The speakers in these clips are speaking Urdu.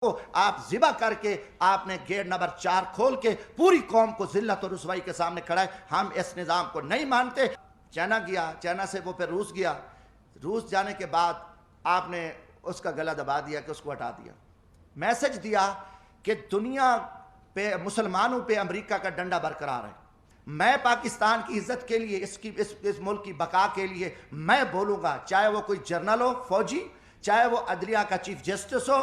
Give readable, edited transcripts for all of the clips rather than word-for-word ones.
کو آپ ذبح کر کے آپ نے گیٹ نمبر 4 کھول کے پوری قوم کو ذلت اور رسوائی کے سامنے کھڑا ہے. ہم اس نظام کو نہیں مانتے. چائنا گیا, چائنا سے وہ پھر روس گیا. روس جانے کے بعد آپ نے اس کا گلا دبا دیا کہ اس کو ہٹا دیا. میسج دیا کہ دنیا پہ مسلمانوں پہ امریکہ کا ڈنڈا برقرار ہے. میں پاکستان کی عزت کے لیے, اس ملک کی بقا کے لیے میں بولوں گا, چاہے وہ کوئی جرنل ہو, فوجی, چاہے وہ عدلیہ کا چیف جسٹس ہو,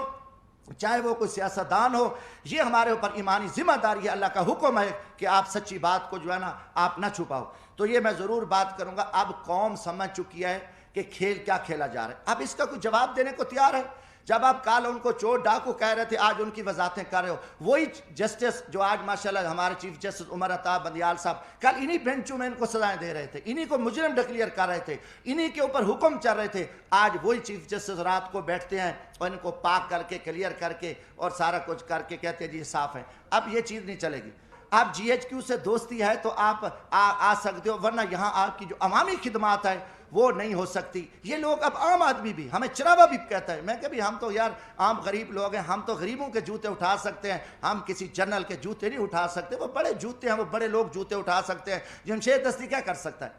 چاہے وہ کوئی سیاستدان ہو. یہ ہمارے اوپر ایمانی ذمہ داری ہے, اللہ کا حکم ہے کہ آپ سچی بات کو جو ہے نا آپ نہ چھپاؤ. تو یہ میں ضرور بات کروں گا. اب قوم سمجھ چکی ہے کہ کھیل کیا کھیلا جا رہا ہے. اب اس کا کوئی جواب دینے کو تیار ہے؟ جب آپ کال ان کو چور ڈاکو کہہ رہے تھے, آج ان کی وضاحتیں کر رہے ہو. وہی جسٹس جو آج ماشاءاللہ ہمارے چیف جسٹس عمر عطا بندیال صاحب کل انہی بینچوں میں ان کو سزائیں دے رہے تھے, انہی کو مجرم ڈکلیئر کر رہے تھے, انہی کے اوپر حکم چل رہے تھے. آج وہی چیف جسٹس رات کو بیٹھتے ہیں اور ان کو پاک کر کے کلیئر کر کے اور سارا کچھ کر کے کہتے ہیں جی صاف ہے. اب یہ چیز نہیں چلے گی. آپ جی ایچ کیو سے دوستی ہے تو آپ آ سکتے ہو, ورنہ یہاں آپ کی جو عوامی خدمات ہے وہ نہیں ہو سکتی. یہ لوگ اب عام آدمی بھی, ہمیں چراوا بھی کہتا ہے, میں کہ بھی ہم تو یار عام غریب لوگ ہیں, ہم تو غریبوں کے جوتے اٹھا سکتے ہیں, ہم کسی جنرل کے جوتے نہیں اٹھا سکتے. وہ بڑے جوتے ہیں, وہ بڑے لوگ جوتے اٹھا سکتے ہیں. جمشید دستی کیا کر سکتا ہے؟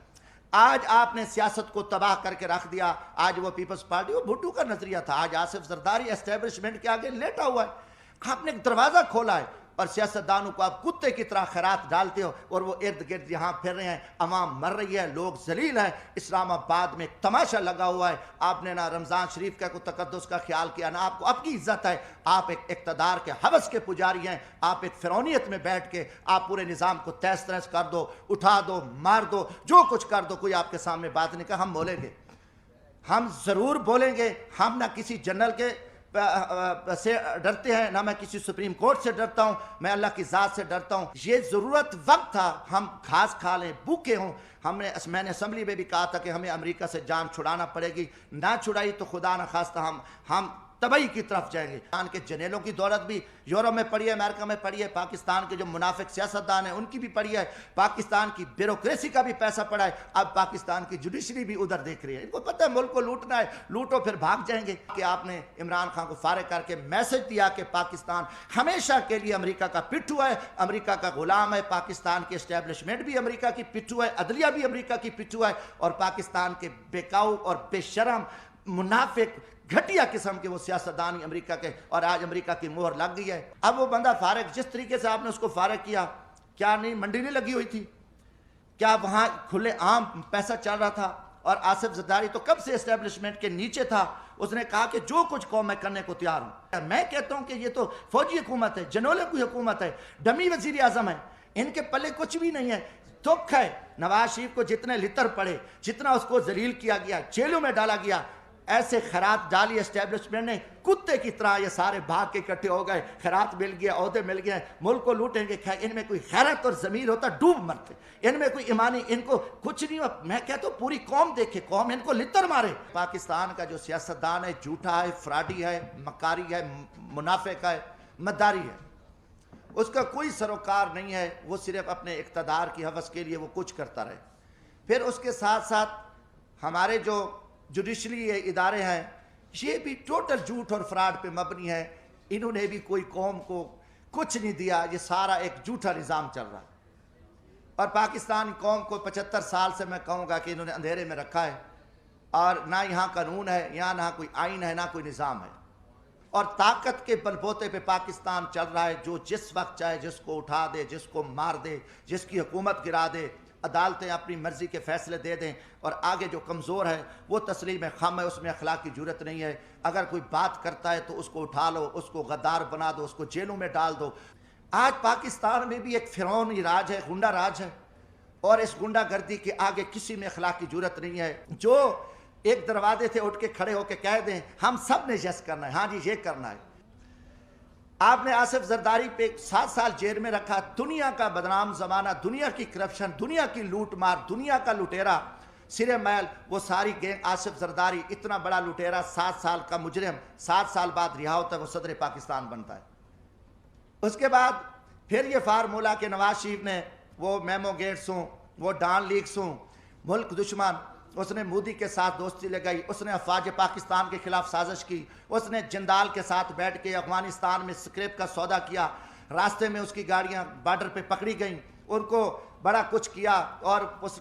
آج آپ نے سیاست کو تباہ کر کے رکھ دیا. آج وہ پیپلز پارٹی, وہ بھٹو کا نظریہ تھا, آج آصف زرداری اسٹیبلشمنٹ کے آگے لیٹا ہوا ہے. آپ نے ایک دروازہ کھولا ہے اور سیاستدانوں کو آپ کتے کی طرح خیرات ڈالتے ہو اور وہ ارد گرد یہاں پھر رہے ہیں. عوام مر رہی ہے, لوگ ذلیل ہیں. اسلام آباد میں ایک تماشا لگا ہوا ہے. آپ نے نہ رمضان شریف کا کوئی تقدس کا خیال کیا, نہ آپ کو آپ کی عزت ہے. آپ ایک اقتدار کے ہوس کے پجاری ہیں. آپ ایک فرعونیت میں بیٹھ کے آپ پورے نظام کو تہس تنس کر دو, اٹھا دو, مار دو, جو کچھ کر دو. کوئی آپ کے سامنے بات نہیں کہا. ہم بولیں گے, ہم ضرور بولیں گے. ہم نہ کسی جنرل کے سے ڈرتے ہیں, نہ میں کسی سپریم کورٹ سے ڈرتا ہوں, میں اللہ کی ذات سے ڈرتا ہوں. یہ ضرورت وقت تھا ہم گھاس کھا لیں, بھوکے ہوں. میں نے اسمبلی میں بھی کہا تھا کہ ہمیں امریکہ سے جان چھڑانا پڑے گی, نہ چھڑائی تو خدا نہ خواستہ ہم تباہی کی طرف جائیں گے. پاکستان کے جنیلوں کی دولت بھی یورپ میں پڑی ہے, امریکہ میں پڑی ہے. پاکستان کے جو منافق سیاستدان ہیں ان کی بھی پڑی ہے. پاکستان کی بیوروکریسی کا بھی پیسہ پڑا ہے. اب پاکستان کی جوڈیشری بھی ادھر دیکھ رہی ہے. ان کو پتہ ہے ملک کو لوٹنا ہے, لوٹو پھر بھاگ جائیں گے. کہ آپ نے عمران خان کو فارغ کر کے میسج دیا کہ پاکستان ہمیشہ کے لیے امریکہ کا پٹھو ہے, امریکہ کا غلام ہے. پاکستان کی اسٹیبلشمنٹ بھی امریکہ کی پٹھو ہے, عدلیہ بھی امریکہ کی پٹھو ہے, اور پاکستان کے بیکاؤ اور بے شرم منافق گھٹیا قسم کے وہ سیاستدان امریکہ کے, اور آج امریکہ کی مہر لگ گئی ہے. اب وہ بندہ فارغ, جس طریقے سے آپ نے اس کو فارغ کیا, کیا نہیں منڈی نہیں لگی ہوئی تھی؟ کیا وہاں کھلے عام پیسہ چل رہا تھا؟ اور آصف زرداری تو کب سے اسٹیبلشمنٹ کے نیچے تھا. اس نے کہا کہ جو کچھ قوم میں کرنے کو تیار ہوں. میں کہتا ہوں کہ یہ تو فوجی حکومت ہے, جنولے کی حکومت ہے, ڈمی وزیر اعظم ہے, ان کے پلے کچھ بھی نہیں ہے. دکھ ہے نواز شریف کو جتنے لتر پڑے, جتنا اس کو ذلیل کیا گیا, جیلوں میں ڈالا گیا, ایسے خیرات ڈالی اسٹیبلشمنٹ نے کتے کی طرح. یہ سارے بھاگ کے اکٹھے ہو گئے, خیرات مل گیا, عہدے مل گئے, ملک کو لوٹیں گے. ان میں کوئی خیرت اور ضمیر ہوتا ڈوب مرتے. ان میں کوئی ایمانی, ان کو کچھ نہیں. میں کہتا ہوں پوری قوم دیکھے, قوم ان کو لتر مارے. پاکستان کا جو سیاستدان ہے جھوٹا ہے, فراڈی ہے, مکاری ہے, منافق ہے, مداری ہے. اس کا کوئی سروکار نہیں ہے. وہ صرف اپنے اقتدار کی ہوس کے لیے وہ کچھ کرتا رہے. پھر اس کے ساتھ ساتھ ہمارے جو جوڈیشری ادارے ہیں یہ بھی ٹوٹل جھوٹ اور فراڈ پہ مبنی ہے. انہوں نے بھی کوئی قوم کو کچھ نہیں دیا. یہ سارا ایک جھوٹا نظام چل رہا ہے. اور پاکستان قوم کو 75 سال سے میں کہوں گا کہ انہوں نے اندھیرے میں رکھا ہے, اور نہ یہاں قانون ہے, یہاں نہ کوئی آئین ہے, نہ کوئی نظام ہے. اور طاقت کے بلبوتے پہ پاکستان چل رہا ہے. جو جس وقت چاہے جس کو اٹھا دے, جس کو مار دے, جس کی حکومت گرا دے. عدالتیں اپنی مرضی کے فیصلے دے دیں, اور آگے جو کمزور ہے وہ تسلیم خم ہے, اس میں اخلاق کی جرت نہیں ہے. اگر کوئی بات کرتا ہے تو اس کو اٹھا لو, اس کو غدار بنا دو, اس کو جیلوں میں ڈال دو. آج پاکستان میں بھی ایک فرعونی راج ہے, گنڈا راج ہے, اور اس گنڈا گردی کے آگے کسی میں اخلاق کی جرت نہیں ہے. جو ایک دروازے سے اٹھ کے کھڑے ہو کے کہہ دیں ہم سب نے یس کرنا ہے, ہاں جی یہ کرنا ہے. آپ نے آصف زرداری پہ 7 سال جیل میں رکھا. دنیا کا بدنام زمانہ, دنیا کی کرپشن, دنیا کی لوٹ مار, دنیا کا لٹیرا سرے میل, وہ ساری گینگ. آصف زرداری اتنا بڑا لٹیرا, 7 سال کا مجرم 7 سال بعد رہا ہوتا ہے, وہ صدر پاکستان بنتا ہے. اس کے بعد پھر یہ فارمولہ کہ نواز شریف نے وہ میمو گیٹس ہوں, وہ ڈان لیکس ہوں, ملک دشمن, اس نے مودی کے ساتھ دوستی لگائی، اس نے افواج پاکستان کے خلاف سازش کی، اس نے جندال کے ساتھ بیٹھ کے افغانستان میں سکریپ کا سودا کیا، راستے میں اس کی گاڑیاں بارڈر پہ پکڑی گئیں، ان کو بڑا کچھ کیا، اور اس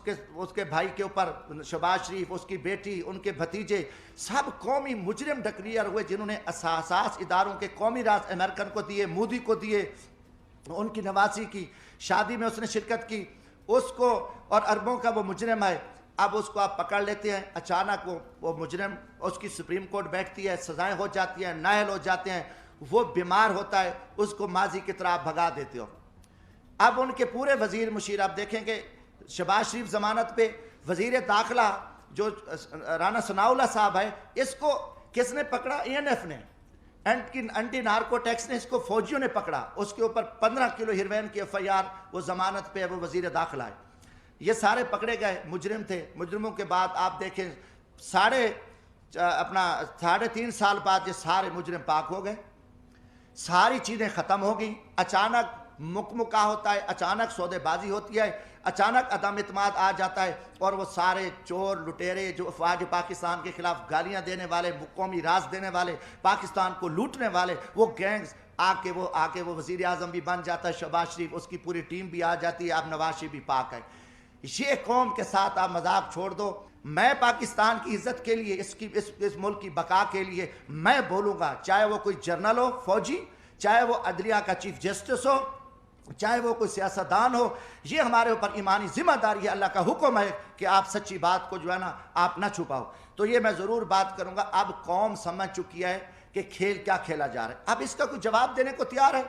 کے بھائی کے اوپر شہباز شریف، اس کی بیٹی، ان کے بھتیجے، سب قومی مجرم ڈکلیئر ہوئے، جنہوں نے اساس اداروں کے قومی راز امریکن کو دیے، مودی کو دیے، ان کی نواسی کی شادی میں اس نے شرکت کی، اس کو اور اربوں کا وہ مجرم ہے، اب اس کو آپ پکڑ لیتے ہیں، اچانک وہ مجرم، اس کی سپریم کورٹ بیٹھتی ہے، سزائیں ہو جاتی ہیں، نااہل ہو جاتے ہیں، وہ بیمار ہوتا ہے، اس کو ماضی کی طرح بھگا دیتے ہو۔ اب ان کے پورے وزیر مشیر آپ دیکھیں گے، شہباز شریف ضمانت پہ، وزیر داخلہ جو رانا ثناء اللہ صاحب ہے، اس کو کس نے پکڑا؟ ENF نے، اینٹی نارکو ٹیکس نے، اس کو فوجیوں نے پکڑا، اس کے اوپر 15 کلو ہیروین کی FIR، وہ ضمانت پہ ہے، وہ وزیر داخلہ ہے۔ یہ سارے پکڑے گئے مجرم تھے، مجرموں کے بعد آپ دیکھیں 3.5 سال بعد یہ سارے مجرم پاک ہو گئے، ساری چیزیں ختم ہو گئیں، اچانک مکمکا ہوتا ہے، اچانک سودے بازی ہوتی ہے، اچانک عدم اعتماد آ جاتا ہے، اور وہ سارے چور لٹیرے جو افواج پاکستان کے خلاف گالیاں دینے والے، قومی راز دینے والے، پاکستان کو لوٹنے والے، وہ گینگز آ کے وہ وزیر اعظم بھی بن جاتا ہے شہباز شریف، اس کی پوری ٹیم بھی آ جاتی ہے، اب نواز شریف بھی پاک ہے۔ یہ قوم کے ساتھ آپ مذاق چھوڑ دو، میں پاکستان کی عزت کے لیے، اس ملک کی بقا کے لیے میں بولوں گا، چاہے وہ کوئی جرنل ہو، فوجی، چاہے وہ عدلیہ کا چیف جسٹس ہو، چاہے وہ کوئی سیاستدان ہو، یہ ہمارے اوپر ایمانی ذمہ داری ہے، اللہ کا حکم ہے کہ آپ سچی بات کو جو ہے نا آپ نہ چھپاؤ۔ تو یہ میں ضرور بات کروں گا، اب قوم سمجھ چکی ہے کہ کھیل کیا کھیلا جا رہا ہے، اب اس کا کوئی جواب دینے کو تیار ہے۔